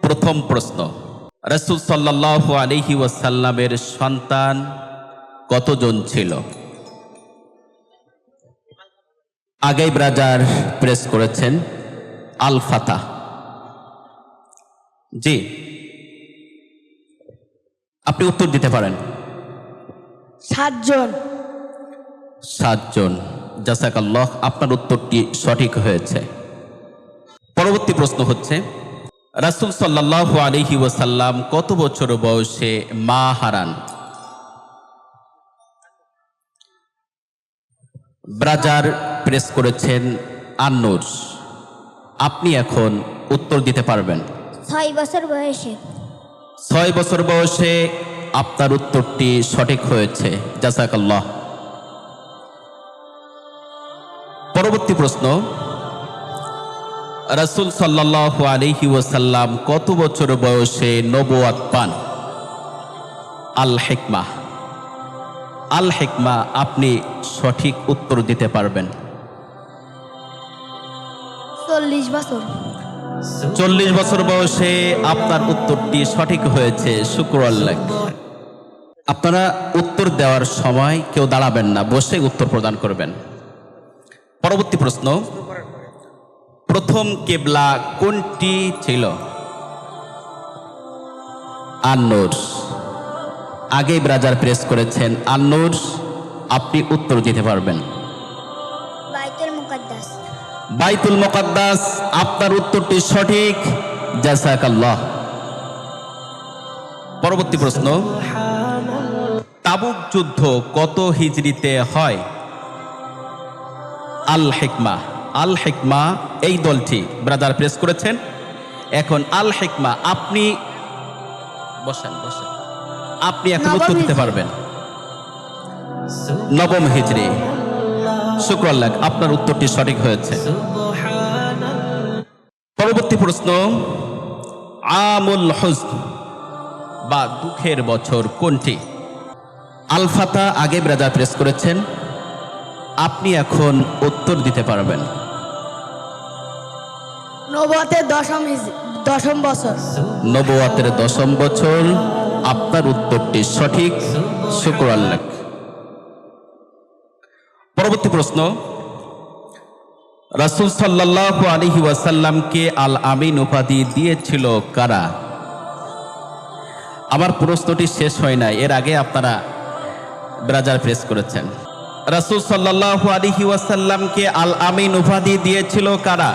প্রথম প্রশ্ন, রাসূল সাল্লাল্লাহু আলাইহি ওয়াসাল্লামের সন্তান কতজন ছিল? আগেই ব্রাজার প্রেস করেছেন আল ফাতাহ। জি, আপনি উত্তর দিতে পারেন। 7 জন। 7 জন। জাযাকাল্লাহ, আপনার উত্তরটি সঠিক হয়েছে। পরবর্তী প্রশ্ন হচ্ছে, রাসূল সাল্লাল্লাহু আলাইহি ওয়াসাল্লাম কত বছর বয়সে মা হারান? ব্রাজার প্রেস করেছেন আন্নুর। আপনি এখন উত্তর দিতে পারবেন। 6 বছর বয়সে। 6 বছর বয়সে আপনার উত্তরটি সঠিক হয়েছে। জাযাকাল্লাহ। পরবর্তী প্রশ্ন, রাসূল সাল্লাল্লাহু আলাইহি ওয়াসাল্লাম কত বছর বয়সে নবুয়ত পান? আল হিকমাহ। আল হিকমা, আপনি সঠিক উত্তর দিতে পারবেন। 40 বছর। 40 বছর বয়সে আপনার উত্তরটি সঠিক হয়েছে। শুকরাল্লাহ। আপনারা উত্তর দেওয়ার সময় কেউ দাঁড়াবেন না, বসে উত্তর প্রদান করবেন। পরবর্তী প্রশ্ন, প্রথম কিবলা কোনটি ছিল? আন-নূর। আগেই ব্রাজার প্রেস করেছেন আন-নূর। আপনি উত্তর দিতে পারবেন। বাইতুল মুকাদ্দাস। বাইতুল মুকাদ্দাস, আপনার উত্তরটি সঠিক। জাযাকাল্লাহ। পরবর্তী প্রশ্ন, তাবুক যুদ্ধ কত হিজরিতে হয়? আল হিকমা। আল হিকমা, এই দলটি ব্রাদার প্রেস করেছেন। এখন আল হিকমা, আপনি বসেন। আপনি এখন উত্তর দিতে পারবেন। 9ম হিজরি। শুকরাল্লাহ, আপনার উত্তরটি সঠিক হয়েছে। পরবর্তী প্রশ্ন, আমুল হুজন বা দুঃখের বছর কোনটি? আল ফাতাহ, আগে ব্রাদার প্রেস করেছেন। আপনি এখন উত্তর দিতে পারবেন। নবুয়তের 10ম বছর। নবুয়তের 10ম বছর, আপনার উত্তরটি সঠিক। শুকরাল্লাহ। পরবর্তী প্রশ্ন, রাসূল সাল্লাল্লাহু আলাইহি ওয়াসাল্লামকে আল আমিন উপাধি দিয়েছিল কারা? আমার প্রশ্নটি শেষ হয় নাই, এর আগে আপনারা ব্রাজার প্রেস করেছেন। রাসূল সাল্লাল্লাহু আলাইহি ওয়াসাল্লামকে আল আমিন উপাধি দিয়েছিল কারা?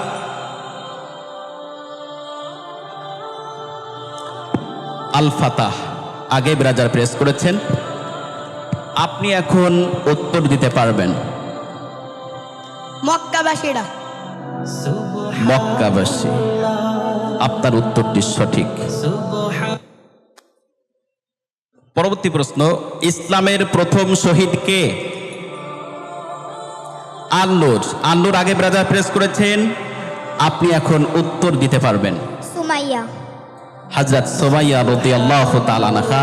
আল ফাতাহ। আগে ব্রাজার প্রেস করেছেন। আপনি এখন উত্তর দিতে পারবেন। মক্কাবাসীরা। মক্কাবাসী, আপনার উত্তরটি সঠিক। পরবর্তী প্রশ্ন, ইসলামের প্রথম শহীদ কে? আন-নূর। আন-নূর, আগে ব্রাজার প্রেস করেছেন। আপনি এখন উত্তর দিতে পারবেন। সুমাইয়া। হযরত সুমাইয়া রাদিয়াল্লাহু তাআলা আনহা।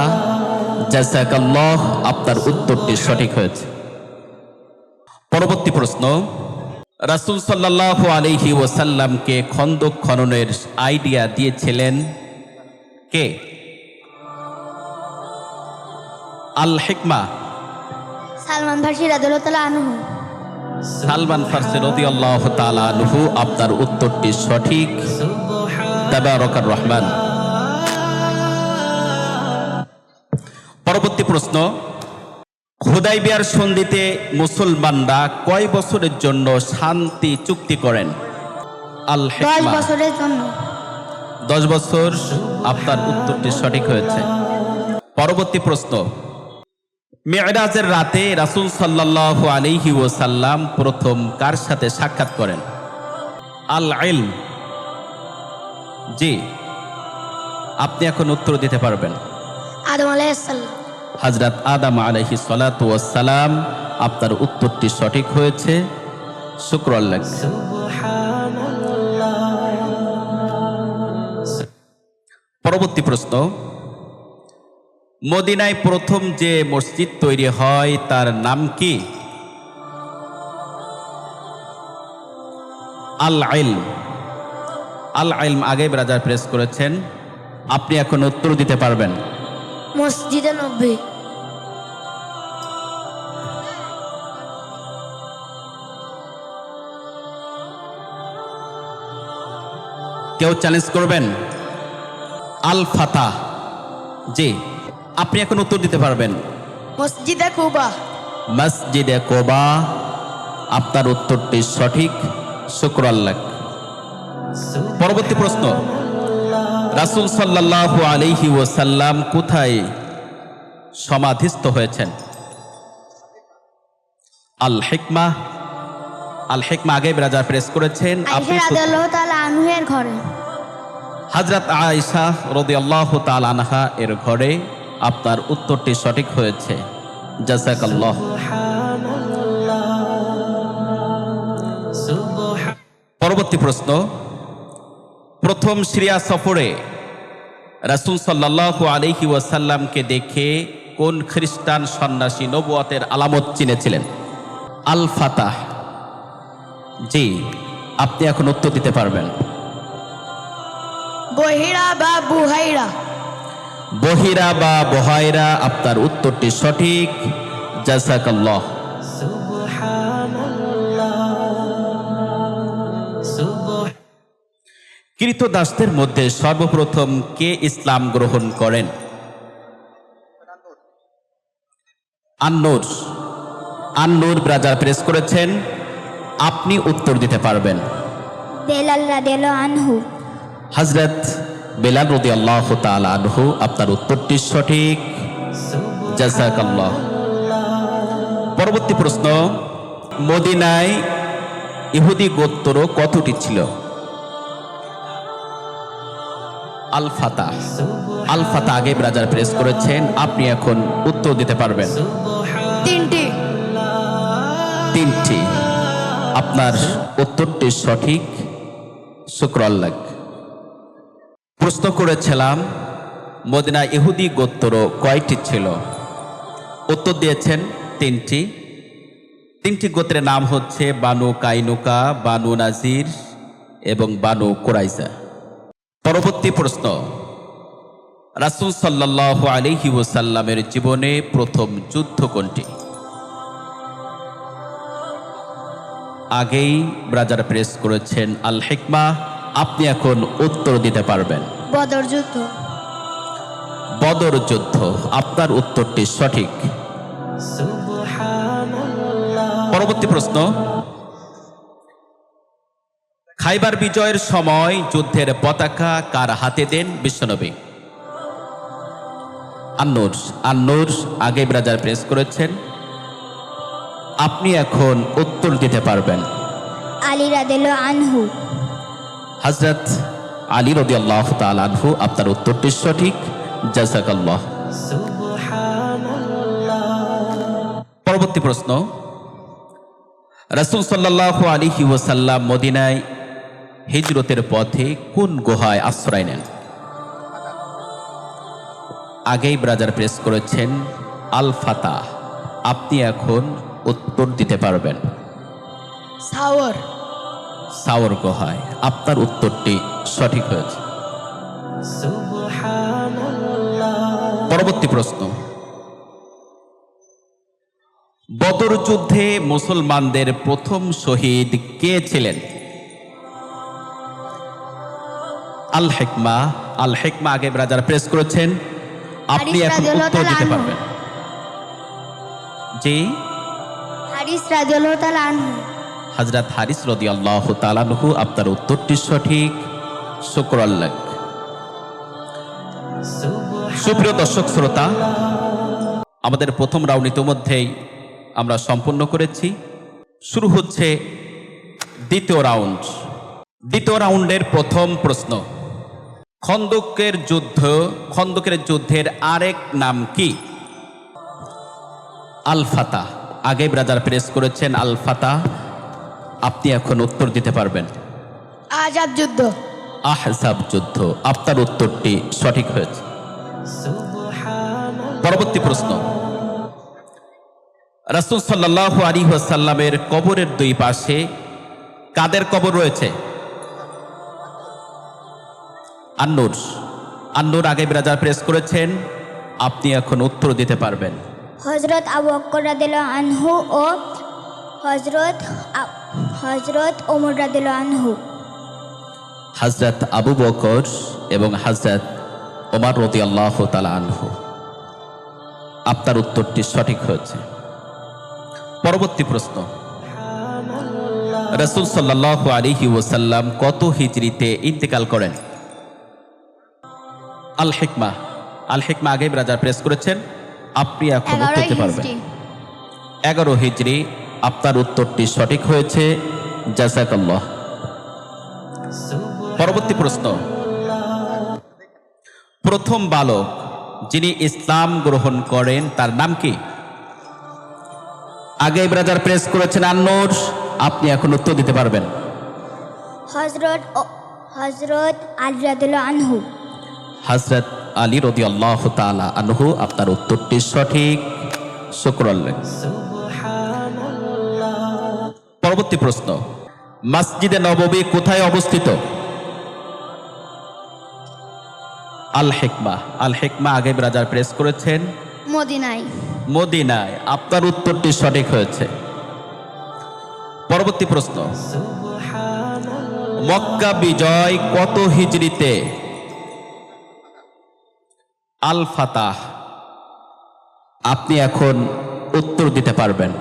জাযাকাল্লাহ, আপনার উত্তরটি সঠিক হয়েছে। পরবর্তী প্রশ্ন, রাসূল সাল্লাল্লাহু আলাইহি ওয়াসাল্লামকে খন্দক খননের আইডিয়া দিয়েছিলেন কে? আল হিকমা। সালমান ফারসি রাদিয়াল্লাহু তাআলা আনহু। সালমান ফারসি রাদিয়াল্লাহু তাআলা আনহু, আপনার উত্তরটি সঠিক। তাবারাকার রহমান। পরবর্তী প্রশ্ন, হুদাইবিয়ার সন্ধিতে মুসলমানরা কয় বছরের জন্য শান্তি চুক্তি করেন? আল 10 হিকমা। বছরের জন্য। 10 বছর, আপনার উত্তরটি সঠিক হয়েছে। পরবর্তী প্রশ্ন, মিরাজের রাতে রাসূল সাল্লাল্লাহু আলাইহি ওয়াসাল্লাম প্রথম কার সাথে সাক্ষাৎ করেন? আল ইলম। জি, আপনি এখন উত্তর দিতে পারবেন। আদম আলাইহিস সালাম। হযরত আদম আলাইহিস সালাতু ওয়াস সালাম, আপনার উত্তরটি সঠিক হয়েছে। শুকরাল্লাহ। পরবর্তী প্রশ্ন, মদিনায় প্রথম যে মসজিদ তৈরি হয় তার নাম কি? আল ইলম। আল ইলম, আগে ব্রাদার প্রেস করেছেন। আপনি এখন উত্তর দিতে পারবেন। মসজিদে নবী। কেউ চ্যালেঞ্জ করবেন? আল ফাতাহ। জি, আপনি এখন উত্তর দিতে পারবেন। মসজিদে কুবা। মসজিদে কোবা। আপনার উত্তরটি সঠিক, শুকরাল্লাহ। পরবর্তী প্রশ্ন, রাসূল সাল্লাল্লাহু আলাইহি ওয়াসাল্লাম কোথায় সমাধিস্থ হয়েছেন? আল হিকমা। আল হিকমা আগে ব্রাজার প্রেস করেছেন। আয়েশা রাদিয়াল্লাহু তাআলা আনহুর ঘরে। হযরত আয়েশা রাদিয়াল্লাহু তাআলা আনহা এর ঘরে। আপনার উত্তরটি সঠিক হয়েছে, জাযাকাল্লাহ। পরবর্তী প্রশ্ন, প্রথম সিরিয়া সফরে রাসূল সাল্লাল্লাহু আলাইহি ওয়াসাল্লামকে দেখে কোন খ্রিস্টান সন্ন্যাসী নবুয়তের আলামত চিনেছিলেন? আল ফাতাহ। জি, আপনি এখন উত্তর দিতে পারবেন। বহিরা বা বুহাইরা। বহিরা বা বহাইরা। আপনার উত্তরটি সঠিক, জাযাকাল্লাহ। কৃতদাসদের মধ্যে সর্বপ্রথম কে ইসলাম গ্রহণ করেন? আন-নূর। আন-নূর ব্রাজার প্রেস করেছেন। আপনি উত্তর দিতে পারবেন। বেলাল রাদিয়াল্লাহু আনহু। হযরত বেলাল রাদিয়াল্লাহু তাআলা আনহু। আপনার উত্তরটি সঠিক, জাযাকাল্লাহ। পরবর্তী প্রশ্ন, মদিনায় ইহুদি গোত্র কতটি ছিল? আল ফাতাহ। আল ফাতাহ আগে ব্রাজার প্রেস করেছেন। আপনি এখন উত্তর দিতে পারবেন। তিনটি। তিনটি। আপনার উত্তরটি সঠিক, শুকরাল্লাহ। প্রশ্ন করেছিলাম মদিনা ইহুদি গোত্র কয়টি ছিল? উত্তর দিয়েছেন তিনটি। তিনটি গোত্রের নাম হচ্ছে বানু কাইনুকা, বানু নাজির এবং বানু কুরাইজা। পরবর্তী প্রশ্ন, রাসূল সাল্লাল্লাহু আলাইহি ওয়াসাল্লামের জীবনে প্রথম যুদ্ধ কোনটি? আগেই ব্রাজার প্রেস করেছেন আল হিকমা। আপনি এখন উত্তর দিতে পারবেন। বদর যুদ্ধ। বদর যুদ্ধ। আপনার উত্তরটি সঠিক। পরবর্তী প্রশ্ন, খাইবার বিজয়ের সময় যুদ্ধের পতাকা কার হাতে দেন বিশ্বনবী? আন-নূর। আন-নূর আগে ব্রাজার প্রেস করেছেন। আপনি এখন উত্তর দিতে পারবেন। আলী রাদিয়াল্লাহু আনহু। হযরত আলী রাদিয়াল্লাহু তাআলা আনহু। আপনার উত্তরটি সঠিক, জাযাকাল্লাহ। পরবর্তী প্রশ্ন, রাসূল সাল্লাল্লাহু আলাইহি ওয়াসাল্লাম মদিনায় হিজরতের পথে কোন গুহায় আশ্রয় নেন? আগেই ব্রাজার প্রেস করেছেন আল ফাতাহ। আপনি এখন উত্তর দিতে পারবেন। সাওর। সাওর গুহায়। আপনার উত্তরটি সঠিক হয়েছে। পরবর্তী প্রশ্ন, বদর যুদ্ধে মুসলমানদের প্রথম শহীদ কে ছিলেন? আল হিকমা। আল হিকমা আগে ব্রাজার প্রেস করেছেন। আপনি হারিস এখন রাদিয়াল্লাহু উত্তর তাআলা দিতে আনহু। পারবেন। জি, হারিস রাদিয়াল্লাহু তাআলা আনহু। হযরত হারিস রাদিয়াল্লাহু তাআলা আনহু। আপনার উত্তরটি সঠিক, শুকরাল্লাহ। সুপ্রিয় দর্শক শ্রোতা, আমাদের প্রথম রাউন্ড ইতিমধ্যেই আমরা সম্পন্ন করেছি। শুরু হচ্ছে দ্বিতীয় রাউন্ড। দ্বিতীয় রাউন্ডের প্রথম প্রশ্ন, খন্দকের যুদ্ধের আরেক নাম কি? আল ফাতাহ। আগে ব্রাজার প্রেস করেছেন আল ফাতাহ। আপনি এখন উত্তর দিতে পারবেন। আহজাব যুদ্ধ। আহজাব যুদ্ধ। আপনার উত্তরটি সঠিক হয়েছে। পরবর্তী প্রশ্ন, রাসূল সাল্লাল্লাহু আলাইহি ওয়াসাল্লামের কবরের দুই পাশে কাদের কবর রয়েছে? আন-নূর। আন্নুর আগে ব্রাজার প্রেস করেছেন, আপনি এখন উত্তর দিতে পারবেন। হজরত আবু বকর রাদিয়াল্লাহু আনহু ও হজরত ওমর রাদিয়াল্লাহু আনহু। হযরত আবু বকর এবং হযরত ওমর রাদিয়াল্লাহু তাআলা আনহু। আপনার উত্তরটি সঠিক হয়েছে। পরবর্তী প্রশ্ন, রাসূল সাল্লাল্লাহু আলাইহি ওয়াসাল্লাম কত হিজরিতে ইন্তেকাল করেন? আল হিকমা। আল হিকমা আগে ব্রাজার প্রেস করেছেন, আপনি এখন উত্তর দিতে পারবেন। 11 হিজরি। আপনার উত্তরটি সঠিক হয়েছে, জাযাকাল্লাহ। পরবর্তী প্রশ্ন, প্রথম বালক যিনি ইসলাম গ্রহণ করেন তার নাম কি? আগে ব্রাজার প্রেস করেছেন আন্নুর, আপনি এখন উত্তর দিতে পারবেন। হজরত আলী রাদিয়াল্লাহু আনহু। হযরত আলী রাদিয়াল্লাহু তাআলা আনহু। আপনার উত্তরটি সঠিক, শুকরাল্লাহ। পরবর্তী প্রশ্ন, মসজিদে নববী কোথায় অবস্থিত? আল হিকমা। আল হিকমা আগে ব্রাজার প্রেস করেছেন মদিনায়। মদিনায়। আপনার উত্তরটি সঠিক হয়েছে। পরবর্তী প্রশ্ন, মক্কা বিজয় কত হিজরিতে? আল ফাতাহ। আপনি এখন উত্তর দিতে পারবেন।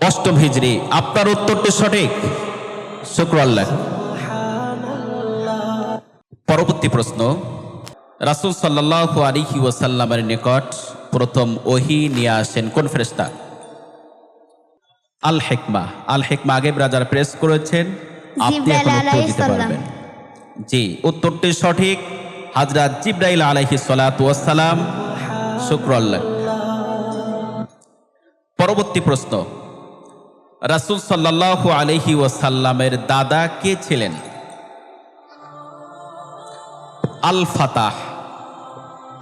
অষ্টম হিজরি। আপনার উত্তরটি সঠিক, শুকরাল্লাহ। পরবর্তী প্রশ্ন, রাসূল সাল্লাল্লাহু আলাইহি ওয়াসাল্লামের নিকট প্রথম ওহী নিয়ে আসেন কোন ফেরেশতা? আল হিকমা। আল হিকমা আগে ব্রাজার প্রেস করেছেন, আপনি এখন উত্তর দিতে পারবেন। জি, উত্তরটি সঠিক, হযরত জিবরাইল আলাইহিস সালাতু ওয়াস সালাম, শুকরাল্লাহ। পরবর্তী প্রশ্ন, রাসূল সাল্লাল্লাহু আলাইহি ওয়াসাল্লামের দাদা কে ছিলেন? আল ফাতাহ।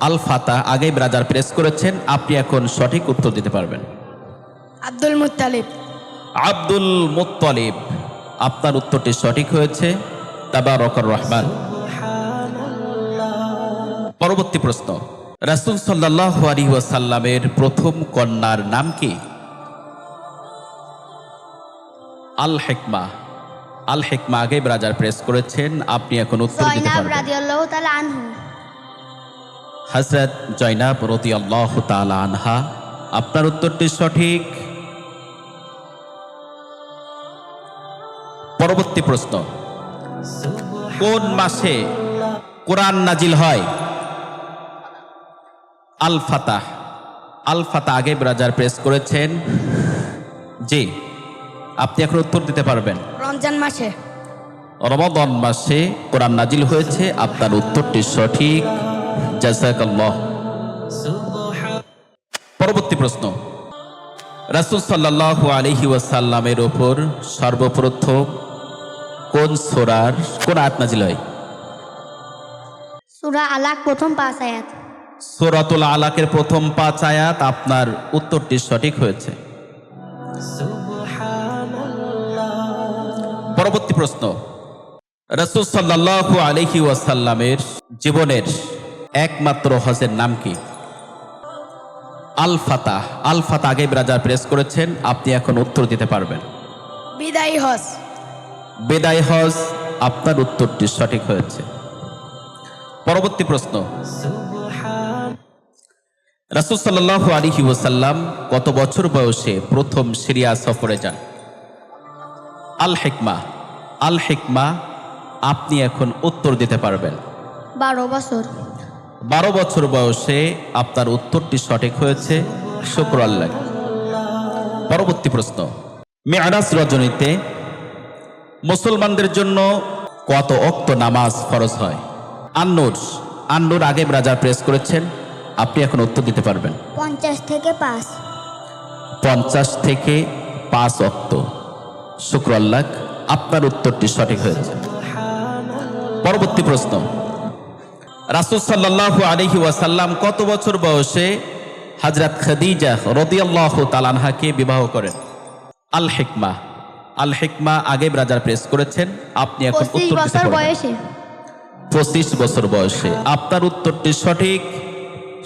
আল ফাতাহ আগে ব্রাজার প্রেস করেছেন, আপনি এখন সঠিক উত্তর দিতে পারবেন। Abdul Muttalib. Abdul Muttalib. আপনার উত্তরটি সঠিক হয়েছে, তাবারাকার রহমান। পরবর্তী প্রশ্ন, রাসূল সাল্লাল্লাহু আলাইহি ওয়াসাল্লামের প্রথম কন্যার নাম কি? আল হিকমা। আল হিকমা আগে ব্রাজার প্রেস করেছেন, আপনি এখন উত্তর দিতে জয়নাব পারবেন। রাদিয়াল্লাহু তাআলা আনহু। হযরত জয়নাব রাদিয়াল্লাহু তাআলা আনহা। আপনার উত্তরটি সঠিক। পরবর্তী প্রশ্ন, কোন মাসে কোরআন নাজিল হয়? আল ফাতাহ। আল ফাতাহ আগে ব্রাজার প্রেস করেছেন, জি, আপনি এখন উত্তর দিতে পারবেন। রমজান মাসে। রমাদান মাসে কোরআন নাজিল হয়েছে। আপনার উত্তরটি সঠিক, জাযাকাল্লাহ। পরবর্তী প্রশ্ন, রাসূল সাল্লাল্লাহু আলাইহি ওয়াসাল্লামের উপর সর্বপ্রথম কোন সূরার কোন আয়াত নাজিল হয়? সূরা আলাক প্রথম 5 আয়াত। সূরাতুল আলাকের প্রথম 5 আয়াত। আপনার উত্তরটি সঠিক হয়েছে। পরবর্তী প্রশ্ন, রাসূল সাল্লাল্লাহু আলাইহি ওয়াসাল্লামের জীবনের একমাত্র হজের নাম কি? আল ফাতাহ। আল ফাতাহ আগে ব্রাজার প্রেস করেছেন, আপনি এখন উত্তর দিতে পারবেন। বিদায়ী হজ। বিদায় হজ। আপনার উত্তরটি সঠিক হয়েছে। পরবর্তী প্রশ্ন, রাসূল সাল্লাল্লাহু আলাইহি ওয়াসাল্লাম কত বছর বয়সে প্রথম সিরিয়া সফরে যান? আল হিকমা। আল হিকমা। আপনি এখন উত্তর দিতে পারবেন। 12 বছর। 12 বছর বয়সে আপনার উত্তরটি সঠিক হয়েছে, শুকরাল্লাহ। পরবর্তী প্রশ্ন, মেরাজ রজনীতে মুসলমানদের জন্য কত ওয়াক্ত নামাজ ফরজ হয়? আন্নুর। আন্নুর আগে ব্রাজার প্রেস করেছেন, আপনি এখন উত্তর দিতে পারবেন। 50 থেকে 5। 50 থেকে 5 ওয়াক্ত, শুকরাল্লাহ। আপনার উত্তরটি সঠিক হয়েছে। পরবর্তী প্রশ্ন, রাসূল সাল্লাল্লাহু আলাইহি ওয়াসাল্লাম কত বছর বয়সে হযরত খাদিজা রাদিয়াল্লাহু তাআলা আনহাকে বিবাহ করেন? আল হিকমা। আল হিকমা আগে ব্রাজার প্রেস করেছেন, আপনি এখন 25 উত্তর দিতে বছর পারবেন। বয়সে 25 বছর বয়সে আপনার উত্তরটি সঠিক।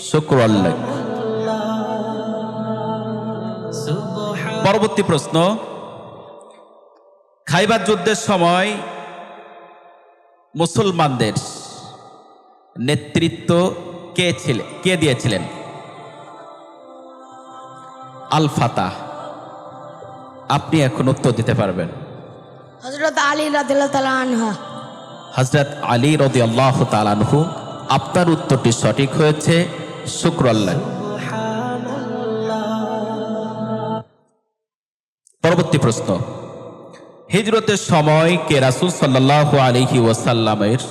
শুকরাল্লাহ। পরবর্তী প্রশ্ন, খাইবার যুদ্ধের সময় মুসলমানদের নেতৃত্ব কে দিয়েছিলেন? আল ফাতাহ। আপনি এখন উত্তর দিতে পারবেন। হযরত আলী রাদিয়াল্লাহু তাআলা আনহু। হযরত আলী রাদিয়াল্লাহু তাআলা আনহু। আপনার উত্তরটি সঠিক হয়েছে। শুকরাল্লাহ। পরবর্তী প্রশ্ন, হিজরতের সময় কে রাসূল সাল্লাল্লাহু আলাইহি ওয়াসাল্লামের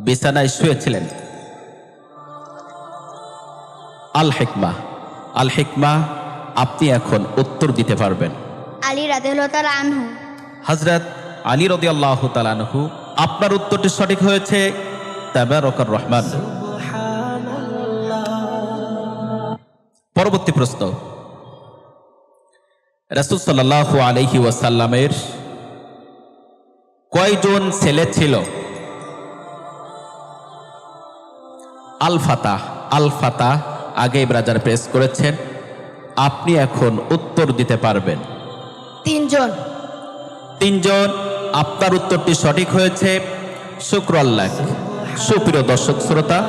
বিছানায় শুয়েছিলেন? আল হিকমা। আল হিকমা। আপনি এখন উত্তর দিতে পারবেন। আলী রাদিয়াল্লাহু তাআলা আনহু। হযরত আলী রাদিয়াল্লাহু তাআলা আনহু। আপনার উত্তরটি সঠিক হয়েছে। তাবারাকার রহমান। পরবর্তী প্রশ্ন, রাসূল সাল্লাল্লাহু আলাইহি ওয়াসাল্লামের কয়জন ছেলে ছিল? আল ফাতাহ। আল ফাতাহ আগে ব্রাজার প্রেস করেছেন, আপনি এখন উত্তর দিতে পারবেন। 3 জন। 3 জন। আপনার উত্তরটি সঠিক হয়েছে। শুকরাল্লাহ। সুপ্রিয় দর্শক শ্রোতা,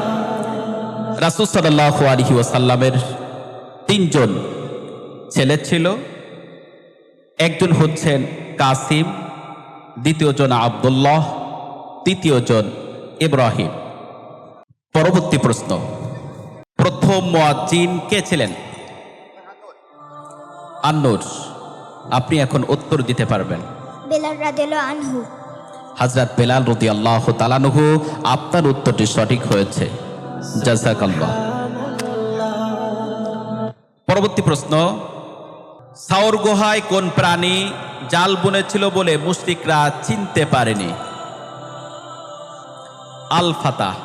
রাসূল সাল্লাল্লাহু আলাইহি ওয়াসাল্লামের 3 জন ছেলে ছিল। একজন হচ্ছেন কাসিম, দ্বিতীয় জন আব্দুল্লাহ, তৃতীয় জন ইব্রাহিম। পরবর্তী প্রশ্ন, প্রথম মুয়াজ্জিন কে ছিলেন? আন-নূর। আপনি এখন উত্তর দিতে পারবেন। বেলাল রাদিয়াল্লাহু আনহু। হযরত বেলাল রাদিয়াল্লাহু তাআলা আনহু। আপনার উত্তরটি সঠিক হয়েছে। জাযাকাল্লাহ। পরবর্তী প্রশ্ন, সাওর গুহায় কোন প্রাণী জাল বুনেছিল বলে মুশরিকরা চিনতে পারেনি? আল ফাতাহ।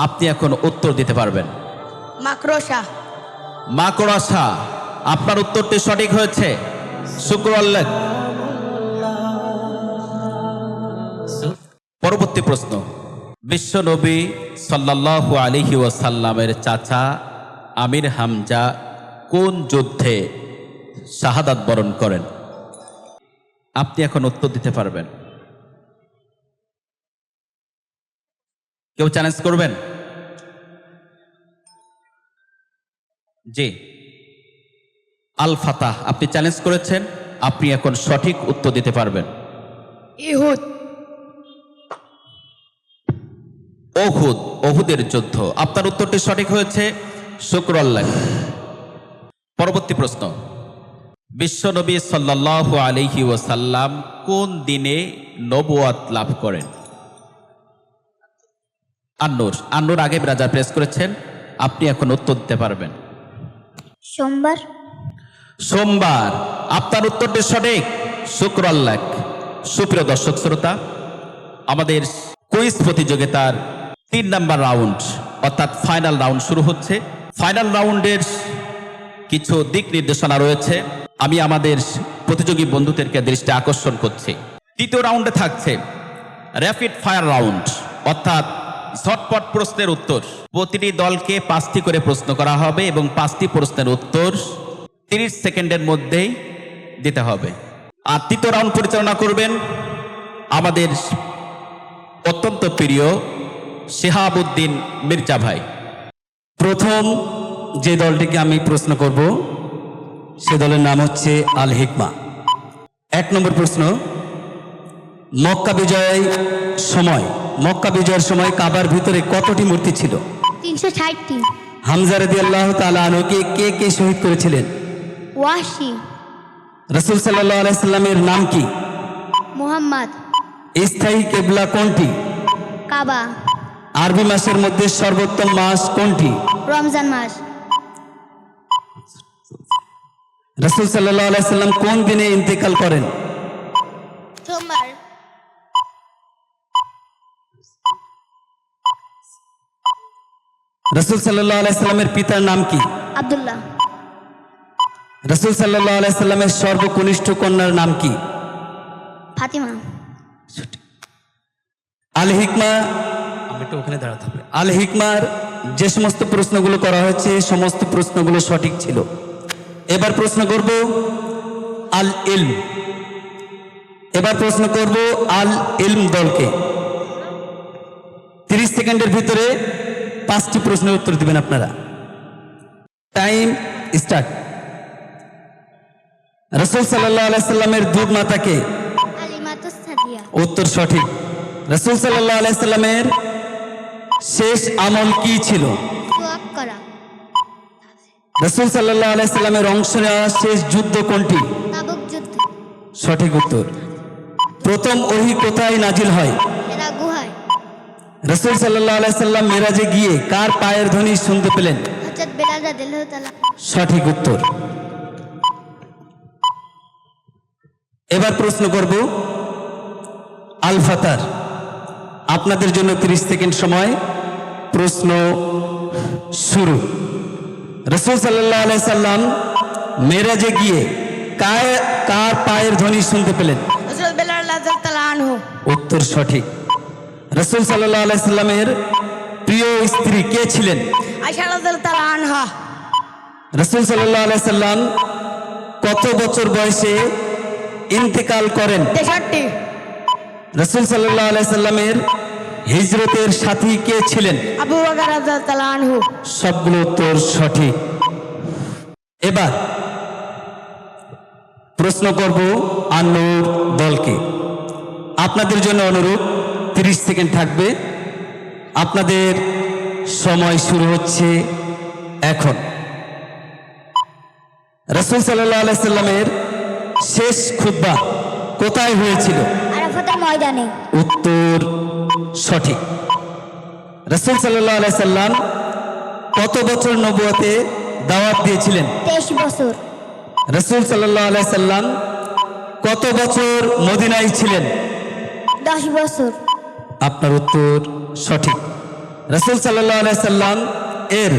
আপনি এখন উত্তর দিতে পারবেন। মাকড়সা। মাকড়সা। আপনার উত্তরটি সঠিক হয়েছে। শুকরাল্লাহ। পরবর্তী প্রশ্ন, বিশ্ব নবী সাল্লাল্লাহু আলাইহি ওয়াসাল্লামের চাচা আমির হামজা কোন যুদ্ধে শাহাদাত বরণ করেন? আপনি এখন উত্তর দিতে পারবেন। কেউ চ্যালেঞ্জ করবেন? জি, আল ফাতাহ। আপনি চ্যালেঞ্জ করেছেন, আপনি এখন সঠিক উত্তর দিতে পারবেন। ইহুদ। ওহুদ। ওহুদের যুদ্ধ। আপনার উত্তরটি সঠিক হয়েছে। শুকরাল্লাহ। পরবর্তী প্রশ্ন, বিশ্বনবী সাল্লাল্লাহু আলাইহি ওয়াসাল্লাম কোন দিনে নবুয়ত লাভ করেন? আন-নূর। আন-নূর আগে ব্রাজার প্রেস করেছেন, আপনি এখন উত্তর দিতে পারবেন। সোমবার। সোমবার। আপনার উত্তরটি সঠিক। শুকরাল্লাহ। সুপ্রিয় দর্শক শ্রোতা, আমাদের কুইজ প্রতিযোগিতার 3 নম্বর রাউন্ড অর্থাৎ ফাইনাল রাউন্ড শুরু হচ্ছে। ফাইনাল রাউন্ডের কিছু দিক নির্দেশনা রয়েছে, আমি আমাদের প্রতিযোগী বন্ধুদেরকে দৃষ্টি আকর্ষণ করছি। তৃতীয় রাউন্ডে থাকছে র্যাপিড ফায়ার রাউন্ড অর্থাৎ ঝটপট প্রশ্নের উত্তর। প্রতিটি দলকে 5টি করে প্রশ্ন করা হবে এবং 5টি প্রশ্নের উত্তর 30 সেকেন্ডের মধ্যেই দিতে হবে। আর তৃতীয় রাউন্ড পরিচালনা করবেন আমাদের অত্যন্ত প্রিয় শিহাবুদ্দিন মির্জা ভাই। প্রথম যে দলটিকে আমি প্রশ্ন করব সে দলের নাম হচ্ছে আল হিকমা। 1 নম্বর প্রশ্ন, মক্কা বিজয়ের সময় কাবার ভিতরে কতটি মূর্তি ছিল? 360টি। হামজা রাদিয়াল্লাহু তাআলা আনহুকে কে কে শহীদ করেছিলেন? ওয়াহশী। রাসূল সাল্লাল্লাহু আলাইহি সাল্লামের নাম কি? মুহাম্মদ। স্থায়ী কিবলা কোনটি? কাবা। আরবি মাসের মধ্যে সর্বোত্তম মাস কোনটি? রমজান মাস। রাসূল সাল্লাল্লাহু আলাইহি সাল্লাম কোন দিনে ইন্তেকাল করেন? সোমবার। রাসূল সাল্লাল্লাহু আলাইহি সাল্লামের পিতার নাম কি? আব্দুল্লাহ। রাসূল সাল্লাল্লাহু আলাইহি সাল্লামের সর্বকনিষ্ঠ কন্যার নাম কি? ফাতিমা। আল হিকমা, আমি একটু ওখানে দাঁড়াতে হবে। আল হিকমার যে সমস্ত প্রশ্নগুলো করা হয়েছে সমস্ত প্রশ্নগুলো সঠিক ছিল। এবার প্রশ্ন করব আল ইলম। এবার প্রশ্ন করব আল ইলম দলকে। 30 সেকেন্ডের ভিতরে 5টি প্রশ্নের উত্তর দিবেন আপনারা। Time start. রাসূল সাল্লাল্লাহু আলাইহি সাল্লামের দুধ মাতাকে। হালিমাতুস সাদিয়া। উত্তর সঠিক। রাসূল সাল্লাল্লাহু আলাইহি সাল্লামের শেষ আমল কি ছিল? সোয়াব করা। রাসূল সাল্লাল্লাহু আলাইহি সাল্লামের অংশ নেওয়া শেষ যুদ্ধ কোনটি? তাবুক যুদ্ধ। সঠিক উত্তর। প্রথম ওহী কোথায় নাজিল হয়? হেরা গুহায়। রাসূল সাল্লাল্লাহু আলাইহি সাল্লাম মিরাজে গিয়ে কার পায়ের ধ্বনি শুনতে পেলেন? হযরত বেলাল রাদিয়াল্লাহু তাআলা। সঠিক উত্তর। এবার প্রশ্ন করব আল ফাতার। আপনাদের জন্য 30 সেকেন্ড সময়। প্রশ্ন শুরু। রাসূল সাল্লাল্লাহু আলাইহি সাল্লাম মেরাজে গিয়ে কার পায়ের ধ্বনি শুনতে পেলেন? হযরত বেলাল রাদিয়াল্লাহু তাআলা আনহু। উত্তর সঠিক। রাসূল সাল্লাল্লাহু আলাইহি সাল্লামের প্রিয় স্ত্রী কে ছিলেন? আয়েশা রাদিয়াল্লাহু তাআলা আনহা। রাসূল সাল্লাল্লাহু আলাইহি সাল্লাম কত বছর বয়সে ইন্তেকাল করেন? 63। রাসূল সাল্লাল্লাহু আলাইহি সাল্লামের হিজরতের সাথী কে ছিলেন? আবু বকর রাদিয়াল্লাহু তাআলা আনহু। সবগুলো উত্তর সঠিক। এবার প্রশ্ন করব আন-নূর দলকে। আপনাদের জন্য অনুরোধ 30 সেকেন্ড থাকবে। আপনাদের সময় শুরু হচ্ছে এখন। রাসূল সাল্লাল্লাহু আলাইহি সাল্লামের শেষ খুতবা কোথায় হয়েছিল? আরাফাতের ময়দানে। উত্তর সঠিক। রাসূল সাল্লাল্লাহু আলাইহি সাল্লাম কত বছর নবুয়তে দাওয়াত দিয়েছিলেন? 23 বছর। রাসূল সাল্লাল্লাহু আলাইহি সাল্লাম কত বছর মদিনায় ছিলেন? 10 বছর। আপনার উত্তর সঠিক। রাসূল সাল্লাল্লাহু আলাইহি সাল্লাম এর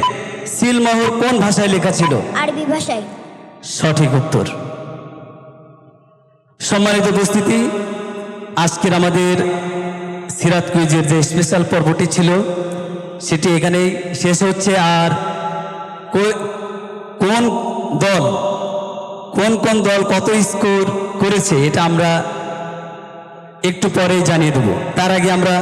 সিলমোহর কোন ভাষায় লেখা ছিল? আরবি ভাষায়। সঠিক উত্তর। সম্মানিত উপস্থিতি, আজকের আমাদের সিরাত কুইজের যে স্পেশাল পর্বটি ছিল সেটি এখানেই শেষ হচ্ছে। আর কোন দল কোন দল কত স্কোর করেছে এটা আমরা একটু পরেই জানিয়ে দেব। তার আগে আমরা